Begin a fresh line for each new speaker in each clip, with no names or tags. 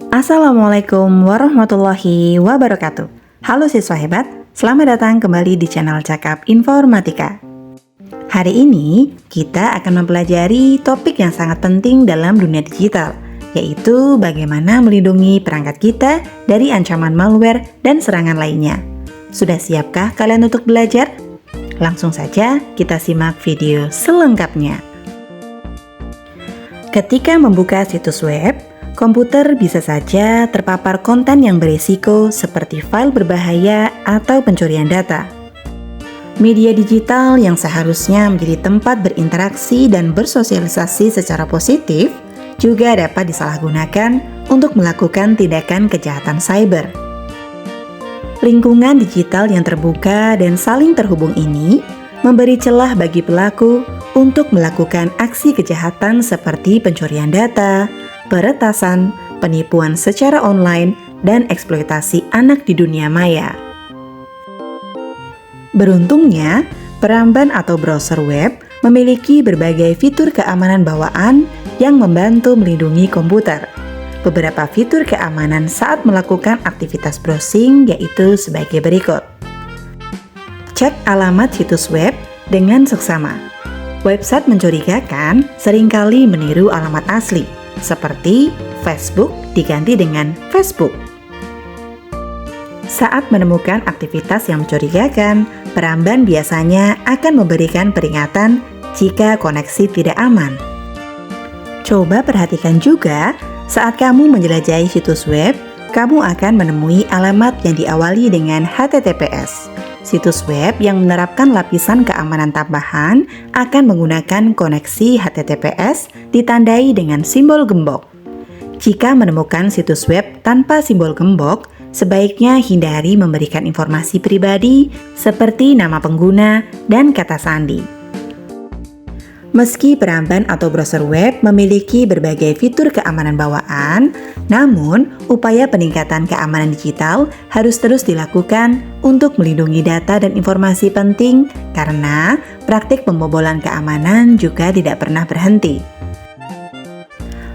Assalamualaikum warahmatullahi wabarakatuh. Halo siswa hebat, selamat datang kembali di channel Cakap Informatika. Hari ini kita akan mempelajari topik yang sangat penting dalam dunia digital, yaitu bagaimana melindungi perangkat kita dari ancaman malware dan serangan lainnya. Sudah siapkah kalian untuk belajar? Langsung saja kita simak video selengkapnya. Ketika membuka situs web, komputer bisa saja terpapar konten yang berisiko seperti file berbahaya atau pencurian data. Media digital yang seharusnya menjadi tempat berinteraksi dan bersosialisasi secara positif juga dapat disalahgunakan untuk melakukan tindakan kejahatan cyber. Lingkungan digital yang terbuka dan saling terhubung ini memberi celah bagi pelaku untuk melakukan aksi kejahatan seperti pencurian data, peretasan, penipuan secara online, dan eksploitasi anak di dunia maya. Beruntungnya, peramban atau browser web memiliki berbagai fitur keamanan bawaan yang membantu melindungi komputer. Beberapa fitur keamanan saat melakukan aktivitas browsing yaitu sebagai berikut. Cek alamat situs web dengan seksama. Website mencurigakan seringkali meniru alamat asli, seperti Facebook diganti dengan Facebook. Saat menemukan aktivitas yang mencurigakan, peramban biasanya akan memberikan peringatan jika koneksi tidak aman. Coba perhatikan juga, saat kamu menjelajahi situs web, kamu akan menemui alamat yang diawali dengan HTTPS. Situs web yang menerapkan lapisan keamanan tambahan akan menggunakan koneksi HTTPS ditandai dengan simbol gembok. Jika menemukan situs web tanpa simbol gembok, sebaiknya hindari memberikan informasi pribadi seperti nama pengguna dan kata sandi. Meski peramban atau browser web memiliki berbagai fitur keamanan bawaan, namun upaya peningkatan keamanan digital harus terus dilakukan untuk melindungi data dan informasi penting karena praktik pembobolan keamanan juga tidak pernah berhenti.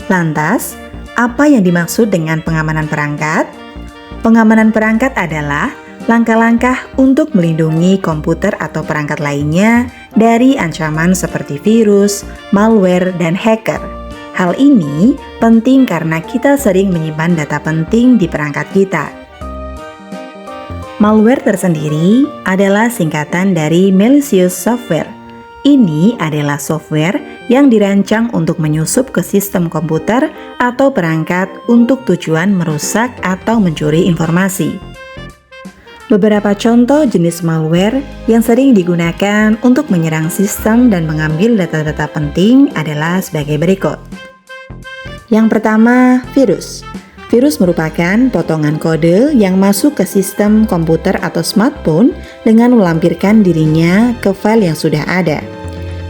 Lantas, apa yang dimaksud dengan pengamanan perangkat? Pengamanan perangkat adalah langkah-langkah untuk melindungi komputer atau perangkat lainnya dari ancaman seperti virus, malware, dan hacker. Hal ini penting karena kita sering menyimpan data penting di perangkat kita. Malware tersendiri adalah singkatan dari malicious software. Ini adalah software yang dirancang untuk menyusup ke sistem komputer atau perangkat untuk tujuan merusak atau mencuri informasi. Beberapa contoh jenis malware yang sering digunakan untuk menyerang sistem dan mengambil data-data penting adalah sebagai berikut. Yang pertama, virus. Virus merupakan potongan kode yang masuk ke sistem komputer atau smartphone dengan melampirkan dirinya ke file yang sudah ada.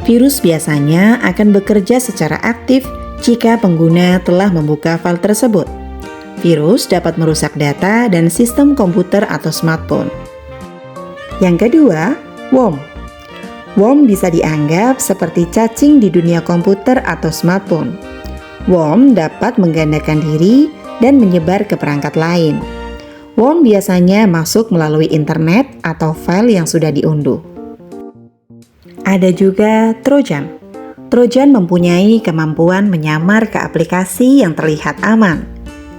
Virus biasanya akan bekerja secara aktif jika pengguna telah membuka file tersebut. Virus dapat merusak data dan sistem komputer atau smartphone. Yang kedua, worm. Worm bisa dianggap seperti cacing di dunia komputer atau smartphone. Worm dapat menggandakan diri dan menyebar ke perangkat lain. Worm biasanya masuk melalui internet atau file yang sudah diunduh. Ada juga Trojan. Trojan mempunyai kemampuan menyamar ke aplikasi yang terlihat aman.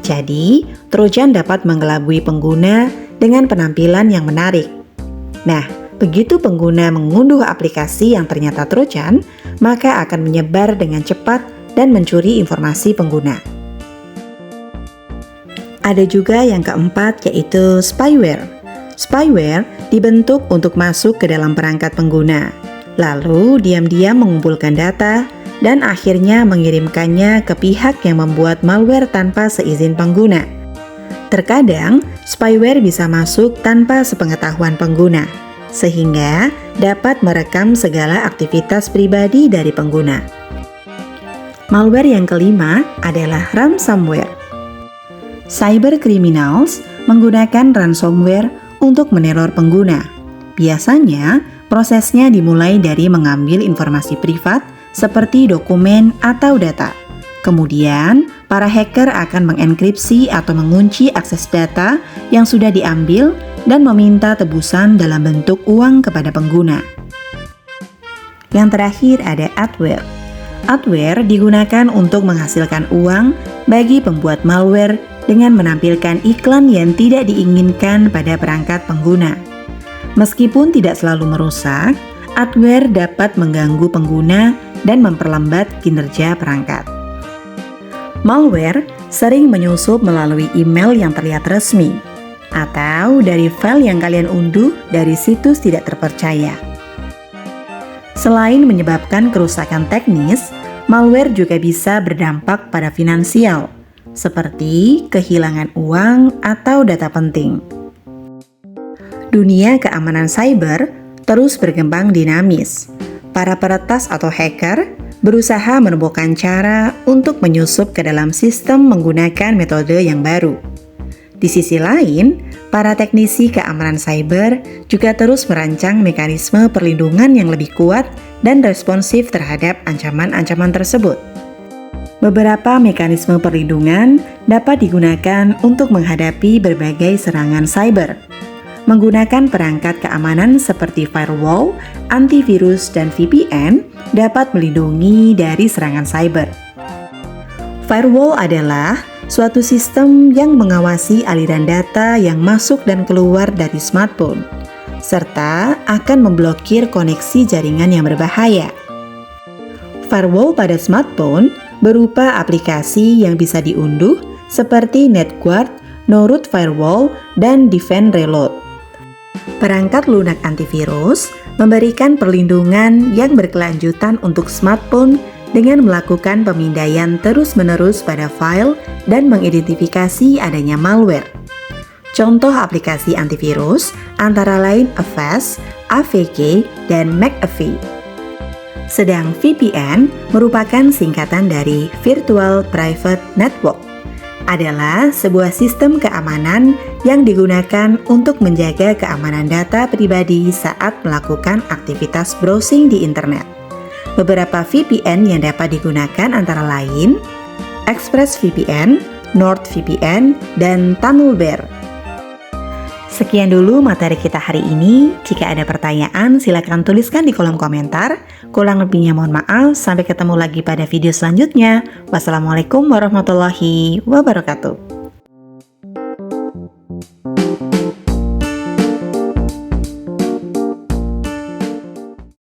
Jadi, Trojan dapat mengelabui pengguna dengan penampilan yang menarik. Nah, begitu pengguna mengunduh aplikasi yang ternyata Trojan, maka akan menyebar dengan cepat dan mencuri informasi pengguna. Ada juga yang keempat, yaitu spyware. Spyware dibentuk untuk masuk ke dalam perangkat pengguna, lalu diam-diam mengumpulkan data dan akhirnya mengirimkannya ke pihak yang membuat malware tanpa seizin pengguna. Terkadang, spyware bisa masuk tanpa sepengetahuan pengguna, sehingga dapat merekam segala aktivitas pribadi dari pengguna. Malware yang kelima adalah ransomware. Cyber criminals menggunakan ransomware untuk meneror pengguna. Biasanya, prosesnya dimulai dari mengambil informasi privat seperti dokumen atau data. Kemudian, para hacker akan mengenkripsi atau mengunci akses data yang sudah diambil dan meminta tebusan dalam bentuk uang kepada pengguna. Yang terakhir ada adware. Adware digunakan untuk menghasilkan uang bagi pembuat malware dengan menampilkan iklan yang tidak diinginkan pada perangkat pengguna. Meskipun tidak selalu merusak, adware dapat mengganggu pengguna dan memperlambat kinerja perangkat. Malware sering menyusup melalui email yang terlihat resmi atau dari file yang kalian unduh dari situs tidak terpercaya. Selain menyebabkan kerusakan teknis, malware juga bisa berdampak pada finansial, seperti kehilangan uang atau data penting. Dunia keamanan cyber terus berkembang dinamis. Para peretas atau hacker berusaha menemukan cara untuk menyusup ke dalam sistem menggunakan metode yang baru. Di sisi lain, para teknisi keamanan cyber juga terus merancang mekanisme perlindungan yang lebih kuat dan responsif terhadap ancaman-ancaman tersebut. Beberapa mekanisme perlindungan dapat digunakan untuk menghadapi berbagai serangan cyber. Menggunakan perangkat keamanan seperti firewall, antivirus, dan VPN dapat melindungi dari serangan cyber. Firewall adalah suatu sistem yang mengawasi aliran data yang masuk dan keluar dari smartphone, serta akan memblokir koneksi jaringan yang berbahaya. Firewall pada smartphone berupa aplikasi yang bisa diunduh seperti NetGuard, Noroot Firewall, dan Defend Reload. Perangkat lunak antivirus memberikan perlindungan yang berkelanjutan untuk smartphone dengan melakukan pemindaian terus-menerus pada file dan mengidentifikasi adanya malware. Contoh aplikasi antivirus antara lain Avast, AVG, dan McAfee. Sedang VPN merupakan singkatan dari Virtual Private Network, adalah sebuah sistem keamanan yang digunakan untuk menjaga keamanan data pribadi saat melakukan aktivitas browsing di internet. Beberapa VPN yang dapat digunakan antara lain ExpressVPN, NordVPN, dan TunnelBear. Sekian dulu materi kita hari ini. Jika ada pertanyaan, silakan tuliskan di kolom komentar. Kurang lebihnya mohon maaf. Sampai ketemu lagi pada video selanjutnya. Wassalamualaikum warahmatullahi wabarakatuh.